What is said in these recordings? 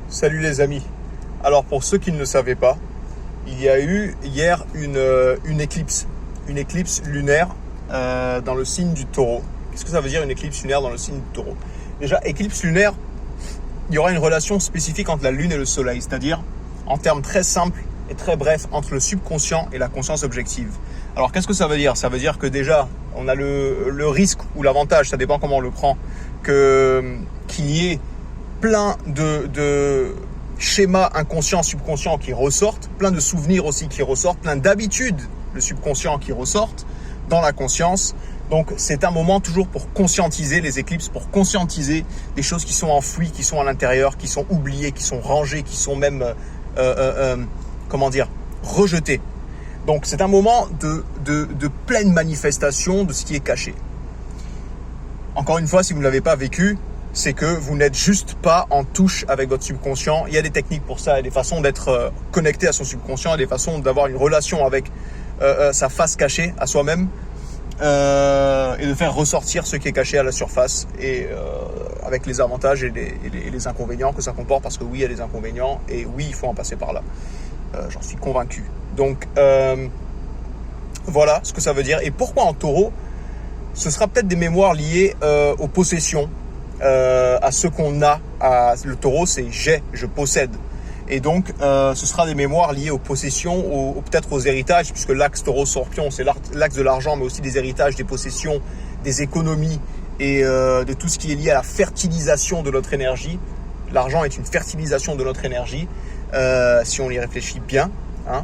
Salut les amis. Alors pour ceux qui ne le savaient pas, il y a eu hier une éclipse lunaire dans le signe du Taureau. Qu'est-ce que ça veut dire une éclipse lunaire dans le signe du Taureau? Déjà, éclipse lunaire, il y aura une relation spécifique entre la Lune et le Soleil, c'est-à-dire en termes très simples et très brefs entre le subconscient et la conscience objective. Alors qu'est-ce que ça veut dire? Ça veut dire que déjà, on a le risque ou l'avantage, ça dépend comment on le prend, qu'il y ait plein de schémas inconscients, subconscients qui ressortent, plein de souvenirs aussi qui ressortent, plein d'habitudes, le subconscient qui ressortent dans la conscience. Donc c'est un moment toujours pour conscientiser les éclipses, pour conscientiser des choses qui sont enfouies, qui sont à l'intérieur, qui sont oubliées, qui sont rangées, qui sont même, rejetées. Donc c'est un moment de pleine manifestation de ce qui est caché. Encore une fois, si vous ne l'avez pas vécu, c'est que vous n'êtes juste pas en touche avec votre subconscient. Il y a des techniques pour ça, il y a des façons d'être connecté à son subconscient, il y a des façons d'avoir une relation avec sa face cachée à soi-même et de faire ressortir ce qui est caché à la surface et avec les avantages et les inconvénients que ça comporte, parce que oui, il y a des inconvénients et oui, il faut en passer par là. J'en suis convaincu. Donc voilà ce que ça veut dire. Et pourquoi en Taureau? Ce sera peut-être des mémoires liées aux possessions, à ce qu'on a. Le Taureau, c'est j'ai, je possède. Et donc, ce sera des mémoires liées aux possessions, peut-être aux héritages, puisque l'axe Taureau-Scorpion, c'est l'axe de l'argent, mais aussi des héritages, des possessions, des économies et de tout ce qui est lié à la fertilisation de notre énergie. L'argent est une fertilisation de notre énergie, si on y réfléchit bien, hein.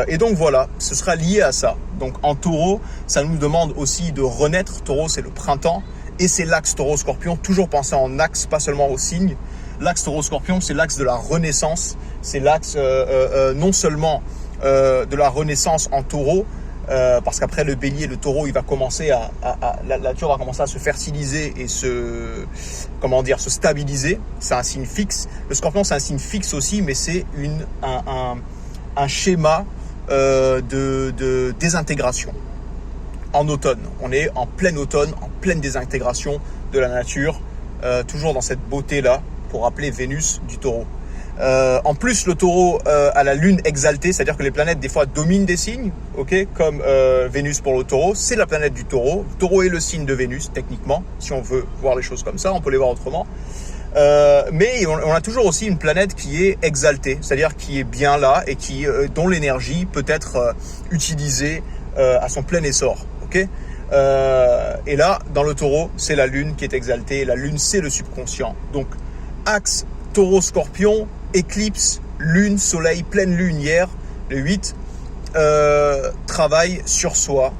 Et donc voilà, ce sera lié à ça. Donc en Taureau, ça nous demande aussi de renaître. Taureau, c'est le printemps et c'est l'axe Taureau-Scorpion. Toujours penser en axe, pas seulement au signe. L'axe Taureau-Scorpion, c'est l'axe de la renaissance. C'est l'axe non seulement de la renaissance en Taureau, parce qu'après le Bélier, le Taureau, il va commencer la nature va commencer à se fertiliser et se stabiliser. C'est un signe fixe. Le Scorpion, c'est un signe fixe aussi, mais c'est un schéma de désintégration. En automne, on est en plein automne, en pleine désintégration de la nature, toujours dans cette beauté-là, pour rappeler Vénus du Taureau. En plus, le Taureau a la Lune exaltée, c'est-à-dire que les planètes des fois dominent des signes, ok, comme Vénus pour le Taureau, c'est la planète du Taureau. Le Taureau est le signe de Vénus, techniquement, si on veut voir les choses comme ça, on peut les voir autrement. Mais on a toujours aussi une planète qui est exaltée, c'est-à-dire qui est bien là et dont l'énergie peut être utilisée à son plein essor. Okay, et là, dans le Taureau, c'est la Lune qui est exaltée. La Lune, c'est le subconscient. Donc, axe Taureau-Scorpion, éclipse, Lune, Soleil, pleine Lune hier, le 8, travail sur soi,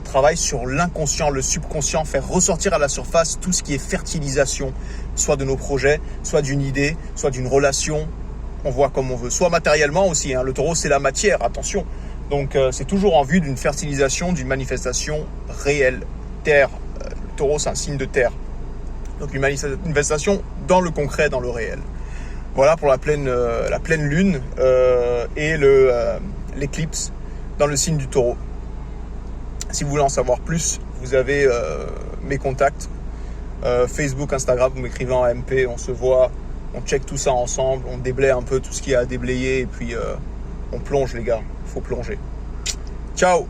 travail sur l'inconscient, le subconscient, faire ressortir à la surface tout ce qui est fertilisation, soit de nos projets, soit d'une idée, soit d'une relation, on voit comme on veut, soit matériellement aussi, hein. Le Taureau, c'est la matière, attention. Donc c'est toujours en vue d'une fertilisation, d'une manifestation réelle. Terre, le Taureau, c'est un signe de terre. Donc une manifestation dans le concret, dans le réel. Voilà pour la pleine lune et l'éclipse dans le signe du Taureau. Si vous voulez en savoir plus, vous avez mes contacts. Facebook, Instagram, vous m'écrivez en MP, on se voit, on check tout ça ensemble, on déblaye un peu tout ce qu'il y a à déblayer et puis on plonge les gars, il faut plonger. Ciao!